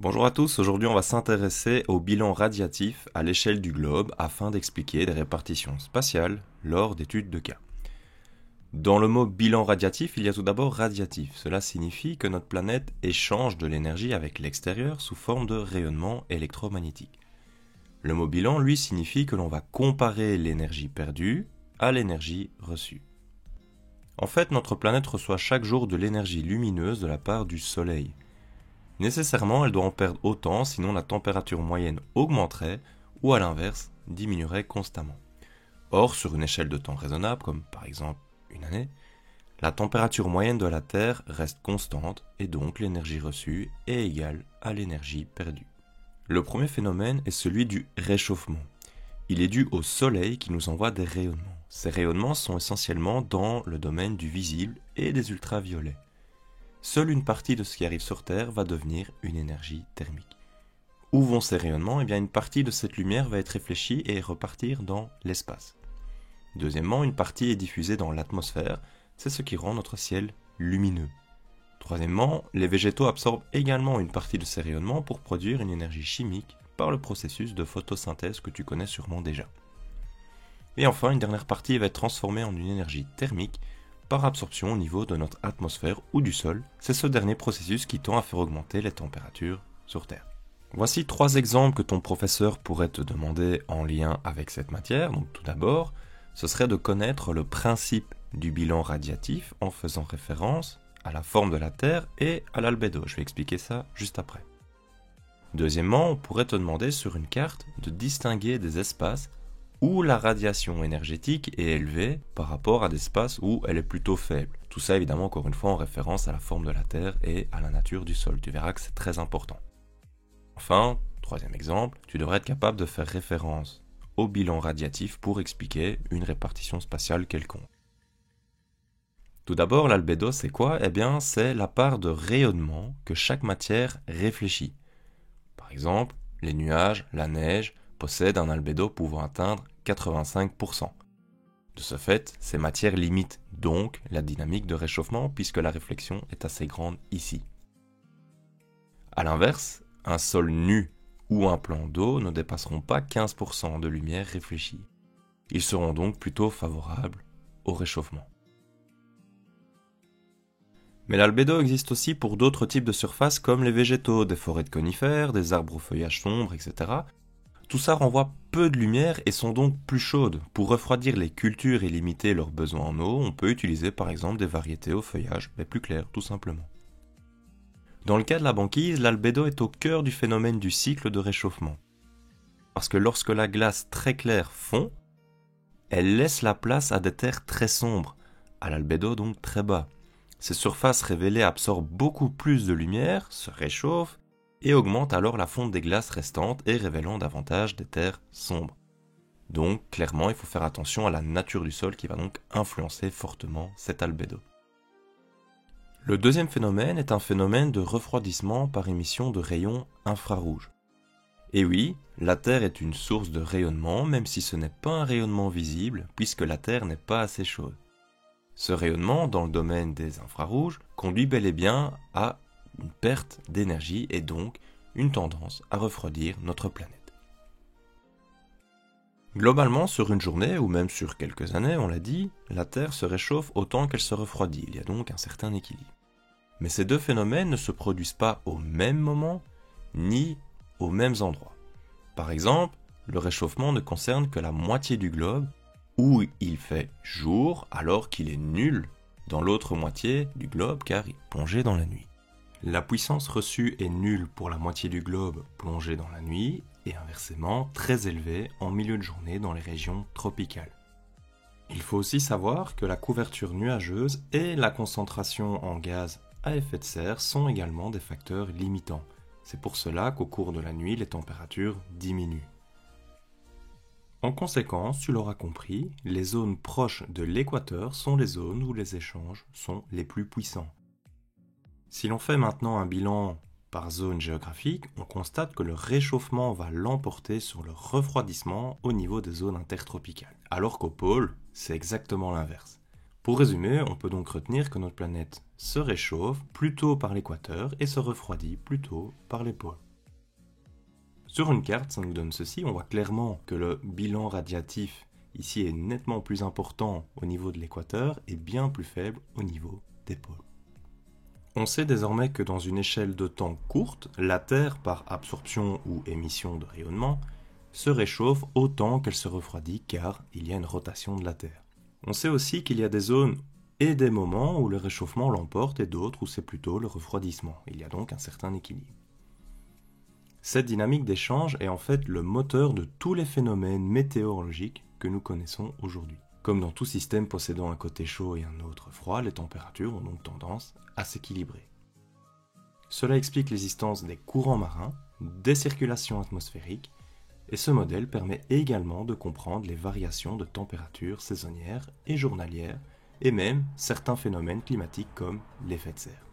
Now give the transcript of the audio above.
Bonjour à tous, aujourd'hui on va s'intéresser au bilan radiatif à l'échelle du globe afin d'expliquer des répartitions spatiales lors d'études de cas. Dans le mot bilan radiatif, il y a tout d'abord radiatif. Cela signifie que notre planète échange de l'énergie avec l'extérieur sous forme de rayonnement électromagnétique. Le mot bilan, lui, signifie que l'on va comparer l'énergie perdue à l'énergie reçue. En fait, notre planète reçoit chaque jour de l'énergie lumineuse de la part du Soleil. Nécessairement, elle doit en perdre autant, sinon la température moyenne augmenterait ou à l'inverse, diminuerait constamment. Or, sur une échelle de temps raisonnable, comme par exemple une année, la température moyenne de la Terre reste constante et donc l'énergie reçue est égale à l'énergie perdue. Le premier phénomène est celui du réchauffement. Il est dû au Soleil qui nous envoie des rayonnements. Ces rayonnements sont essentiellement dans le domaine du visible et des ultraviolets. Seule une partie de ce qui arrive sur Terre va devenir une énergie thermique. Où vont ces rayonnements ? Eh bien, une partie de cette lumière va être réfléchie et repartir dans l'espace. Deuxièmement, une partie est diffusée dans l'atmosphère, c'est ce qui rend notre ciel lumineux. Troisièmement, les végétaux absorbent également une partie de ces rayonnements pour produire une énergie chimique par le processus de photosynthèse que tu connais sûrement déjà. Et enfin, une dernière partie va être transformée en une énergie thermique par absorption au niveau de notre atmosphère ou du sol. C'est ce dernier processus qui tend à faire augmenter les températures sur Terre. Voici 3 exemples que ton professeur pourrait te demander en lien avec cette matière. Donc tout d'abord, ce serait de connaître le principe du bilan radiatif en faisant référence à la forme de la Terre et à l'albédo. Je vais expliquer ça juste après. Deuxièmement, on pourrait te demander sur une carte de distinguer des espaces où la radiation énergétique est élevée par rapport à des espaces où elle est plutôt faible. Tout ça évidemment encore une fois en référence à la forme de la Terre et à la nature du sol. Tu verras que c'est très important. Enfin, troisième exemple, tu devrais être capable de faire référence au bilan radiatif pour expliquer une répartition spatiale quelconque. Tout d'abord, l'albédo c'est quoi ? Eh bien, c'est la part de rayonnement que chaque matière réfléchit. Par exemple, les nuages, la neige, possèdent un albédo pouvant atteindre 85%. De ce fait, ces matières limitent donc la dynamique de réchauffement puisque la réflexion est assez grande ici. A l'inverse, un sol nu ou un plan d'eau ne dépasseront pas 15% de lumière réfléchie. Ils seront donc plutôt favorables au réchauffement. Mais l'albédo existe aussi pour d'autres types de surfaces comme les végétaux, des forêts de conifères, des arbres au feuillage sombre, etc. Tout ça renvoie peu de lumière et sont donc plus chaudes. Pour refroidir les cultures et limiter leurs besoins en eau, on peut utiliser par exemple des variétés au feuillage, mais plus clair tout simplement. Dans le cas de la banquise, l'albédo est au cœur du phénomène du cycle de réchauffement. Parce que lorsque la glace très claire fond, elle laisse la place à des terres très sombres, à l'albédo donc très bas. Ces surfaces révélées absorbent beaucoup plus de lumière, se réchauffent et augmentent alors la fonte des glaces restantes et révélant davantage des terres sombres. Donc clairement il faut faire attention à la nature du sol qui va donc influencer fortement cet albédo. Le deuxième phénomène est un phénomène de refroidissement par émission de rayons infrarouges. Et oui, la Terre est une source de rayonnement même si ce n'est pas un rayonnement visible puisque la Terre n'est pas assez chaude. Ce rayonnement, dans le domaine des infrarouges, conduit bel et bien à une perte d'énergie et donc une tendance à refroidir notre planète. Globalement, sur une journée ou même sur quelques années, on l'a dit, la Terre se réchauffe autant qu'elle se refroidit, il y a donc un certain équilibre. Mais ces deux phénomènes ne se produisent pas au même moment, ni aux mêmes endroits. Par exemple, le réchauffement ne concerne que la moitié du globe, où il fait jour alors qu'il est nul dans l'autre moitié du globe car il est plongé dans la nuit. La puissance reçue est nulle pour la moitié du globe plongée dans la nuit et inversement très élevée en milieu de journée dans les régions tropicales. Il faut aussi savoir que la couverture nuageuse et la concentration en gaz à effet de serre sont également des facteurs limitants. C'est pour cela qu'au cours de la nuit, les températures diminuent. En conséquence, tu l'auras compris, les zones proches de l'équateur sont les zones où les échanges sont les plus puissants. Si l'on fait maintenant un bilan par zone géographique, on constate que le réchauffement va l'emporter sur le refroidissement au niveau des zones intertropicales, alors qu'au pôle, c'est exactement l'inverse. Pour résumer, on peut donc retenir que notre planète se réchauffe plutôt par l'équateur et se refroidit plutôt par les pôles. Sur une carte, ça nous donne ceci, on voit clairement que le bilan radiatif ici est nettement plus important au niveau de l'équateur et bien plus faible au niveau des pôles. On sait désormais que dans une échelle de temps courte, la Terre, par absorption ou émission de rayonnement, se réchauffe autant qu'elle se refroidit car il y a une rotation de la Terre. On sait aussi qu'il y a des zones et des moments où le réchauffement l'emporte et d'autres où c'est plutôt le refroidissement. Il y a donc un certain équilibre. Cette dynamique d'échange est en fait le moteur de tous les phénomènes météorologiques que nous connaissons aujourd'hui. Comme dans tout système possédant un côté chaud et un autre froid, les températures ont donc tendance à s'équilibrer. Cela explique l'existence des courants marins, des circulations atmosphériques, et ce modèle permet également de comprendre les variations de température saisonnières et journalières, et même certains phénomènes climatiques comme l'effet de serre.